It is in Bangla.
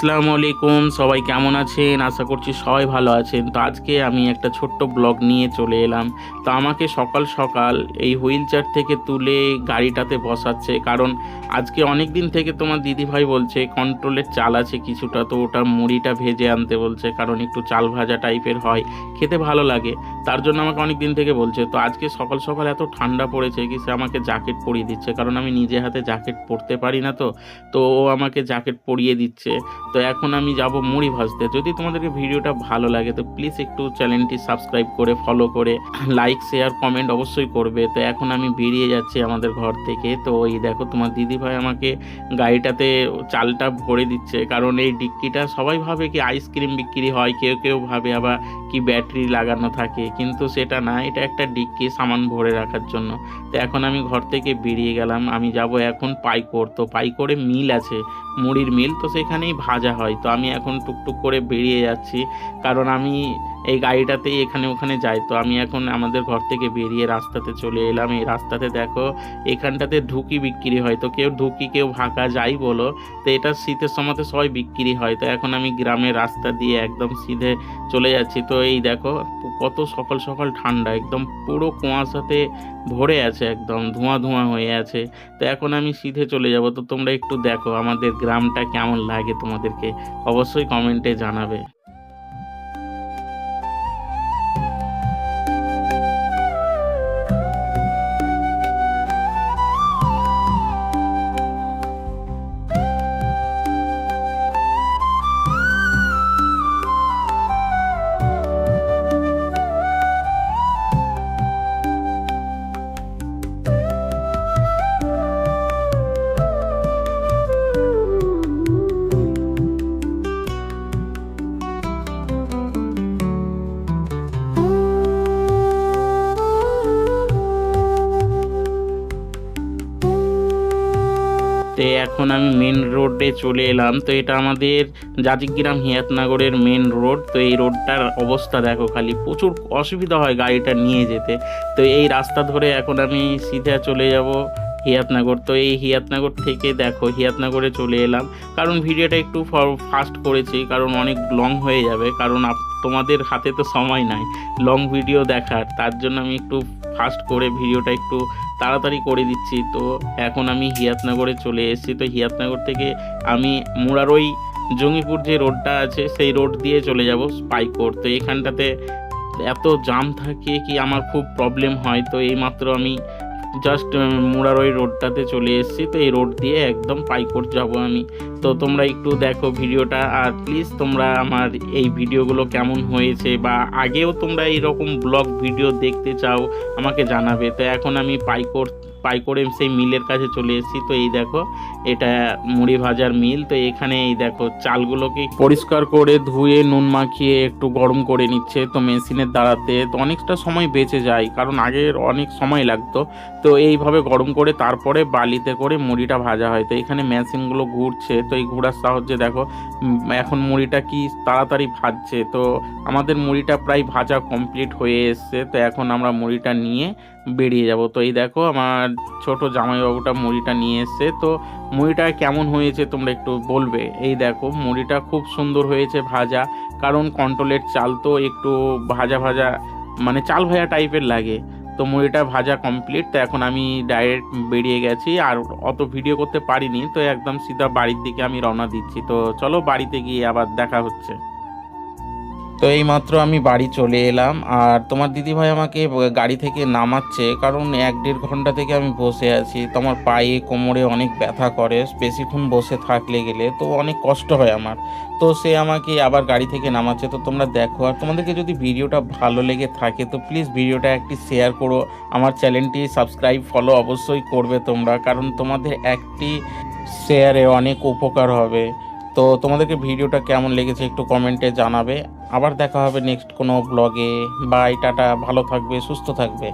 আসসালামু আলাইকুম, সবাই কেমন আছেন? আশা করছি সবাই ভালো আছেন। তো আজকে আমি একটা ছোট্ট ব্লগ নিয়ে চলে এলাম। তো আমাকে সকাল সকাল এই হুইল চেয়ার থেকে তুলে গাড়িটাতে বসাচ্ছে, কারণ আজকে অনেক দিন থেকে তোমার দিদিভাই বলছে কন্ট্রোলের চাল আছে কিছুটা, তো ওটা মুড়িটা ভেজে আনতে বলছে, কারণ একটু চাল ভাজা টাইপের হয়, খেতে ভালো লাগে। তার জন্য আমাকে অনেক দিন থেকে বলছে। তো আজকে সকাল সকাল এত ঠান্ডা পড়েছে কি সে আমাকে জ্যাকেট পরিয়ে দিচ্ছে, কারণ আমি নিজে হাতে জ্যাকেট পরতে পারি না। তো ও আমাকে জ্যাকেট পরিয়ে দিচ্ছে। তো এখন আমি যাব মুড়ি ভাজতে। যদি তোমাদেরকে ভিডিওটা ভালো লাগে তো প্লিজ একটু চ্যানেলটি সাবস্ক্রাইব করে ফলো করে লাইক শেয়ার কমেন্ট অবশ্যই করবে। তো এখন আমি বেরিয়ে যাচ্ছি আমাদের ঘর থেকে। তো ওই দেখো তোমার দিদিভাই আমাকে গাড়িটাতে চালটা ভরে দিচ্ছে, কারণ এই ডিক্কিটা সবাই ভাবে কি আইসক্রিম বিক্রি হয়, কেউ কেউ ভাবে আবার কি ব্যাটারি লাগানো থাকে, কিন্তু সেটা না, এটা একটা ডিক্কি সামান ভরে রাখার জন্য। তো এখন আমি ঘর থেকে বেরিয়ে গেলাম। আমি যাব এখন পাইকোর। তো পাইকোরে মিল আছে, মুড়ির মিল, তো সেখানেই ভাজা হয়। তো আমি এখন টুকটুক করে বেরিয়ে যাচ্ছি, কারণ আমি এই গাড়িটাতেই এখানে ওখানে যাই। তো আমি এখন আমাদের ঘর থেকে বেরিয়ে রাস্তাতে চলে এলাম। এই রাস্তাতে দেখো এখানটাতে ঢুকি বিক্রি হয়, তো কেউ ঢুকি কেউ ভাকা যাই বলো, তো এটা শীতের সময়তে সবাই বিক্রি হয়। তো এখন আমি গ্রামের রাস্তা দিয়ে একদম সিধে চলে যাচ্ছি। তো এই দেখো কত সকাল সকাল ঠান্ডা, একদম পুরো কুয়াশাতে ভরে আছে, একদম ধোঁয়া ধোঁয়া হয়ে আছে। তো এখন আমি সিধে চলে যাব। তো তোমরা একটু দেখো আমাদের গ্রামটা কেমন লাগে, তোমাদেরকে অবশ্যই কমেন্টে জানাবে। তো এখন আমি মেন রোডে চলে এলাম। তো এটা আমাদের জাজিগ্রাম হিয়াতনগরের মেন রোড। তো এই রোডটার অবস্থা দেখো, খালি প্রচুর অসুবিধা হয় গাড়িটা নিয়ে যেতে। তো এই রাস্তা ধরে এখন আমি সিধা চলে যাব হিয়াতনগর। তো এই হিয়াতনগর থেকে দেখো হিয়াতনগরে চলে এলাম, কারণ ভিডিওটা একটু ফাস্ট করেছি, কারণ অনেক লং হয়ে যাবে, কারণ তোমাদের হাতে তো সময় নাই লং ভিডিও দেখার। তার জন্য আমি একটু ফাস্ট করে ভিডিওটা একটু তাড়াতাড়ি করে দিচ্ছি। তো এখন আমি হিয়াতনগরে চলে এসেছি। তো হিয়াতনগর থেকে আমি মুরারই জঙ্গিপুর যে রোডটা আছে সেই রোড দিয়ে চলে যাব পাইকোর। তো এখানটাতে এত জাম থাকে কি আমার খুব প্রবলেম হয়। তো এইমাত্র আমি জাস্ট মুরারই রোডটাতে চলে এসেছি। তো এই রোড দিয়ে একদম পাইকোট যাব আমি। তো তোমরা একটু দেখো ভিডিওটা, আর প্লিজ তোমরা আমার এই ভিডিওগুলো কেমন হয়েছে, বা আগেও তোমরা এইরকম ব্লগ ভিডিও দেখতে চাও আমাকে জানাবে। তো এখন আমি পাইকোরে সেই মিলের কাছে চলে এসেছি। তো এই দেখো এটা মুড়ি ভাজার মিল। তো এখানে এই দেখো চালগুলোকে পরিষ্কার করে ধুয়ে নুন মাখিয়ে একটু গরম করে নিচ্ছে। তো মেশিনের দ্বারাতে তো অনেকটা সময় বেঁচে যায়, কারণ আগের অনেক সময় লাগতো। তো এইভাবে গরম করে তারপরে বালিতে করে মুড়িটা ভাজা হয়। তো এখানে মেশিনগুলো ঘুরছে, তো এই ঘোরার সাহায্যে দেখো এখন মুড়িটা কি তাড়াতাড়ি ভাজছে। তো আমাদের মুড়িটা প্রায় ভাজা কমপ্লিট হয়ে এসছে। তো এখন আমরা মুড়িটা নিয়ে বেরিয়ে যাব। তো এই দেখো আমার ছোট জামাইবাবুটা মুড়িটা নিয়ে এসছে। তো মুড়িটা কেমন হয়েছে তোমরা একটু বলবে। এই দেখো মুড়িটা খুব সুন্দর হয়েছে ভাজা, কারণ কন্ট্রোলের চাল তো একটু ভাজা ভাজা মানে চাল ভাজা টাইপের লাগে। তো মুড়িটা ভাজা কমপ্লিট। তো এখন আমি ডাইরেক্ট বেরিয়ে গেছি, আর অত ভিডিও করতে পারিনি। তো একদম সিধা বাড়ির দিকে আমি রওনা দিচ্ছি। তো চলো বাড়িতে গিয়ে আবার দেখা হচ্ছে। তো এইমাত্র আমি বাড়ি চলে এলাম, আর তোমার দিদিভাই আমাকে গাড়ি থেকে নামাচ্ছে, কারণ 1-1.5 ঘন্টা থেকে আমি বসে আছি। তো আমার পায়ে কোমরে অনেক ব্যথা করে বেশিক্ষণ বসে থাকলে গেলে, তো অনেক কষ্ট হয় আমার। তো সে আমাকে আবার গাড়ি থেকে নামাচ্ছে। তো তোমরা দেখো, আর তোমাদেরকে যদি ভিডিওটা ভালো লেগে থাকে তো প্লিজ ভিডিওটা একটি শেয়ার করো, আমার চ্যানেলটি সাবস্ক্রাইব ফলো অবশ্যই করবে তোমরা, কারণ তোমাদের একটি শেয়ারে অনেক উপকার হবে। তো তোমাদেরকে ভিডিওটা কেমন লেগেছে একটু কমেন্টে জানাবে। আবার দেখা হবে নেক্সট কোনো ব্লগে। বাই, টাটা, ভালো থাকবে, সুস্থ থাকবে।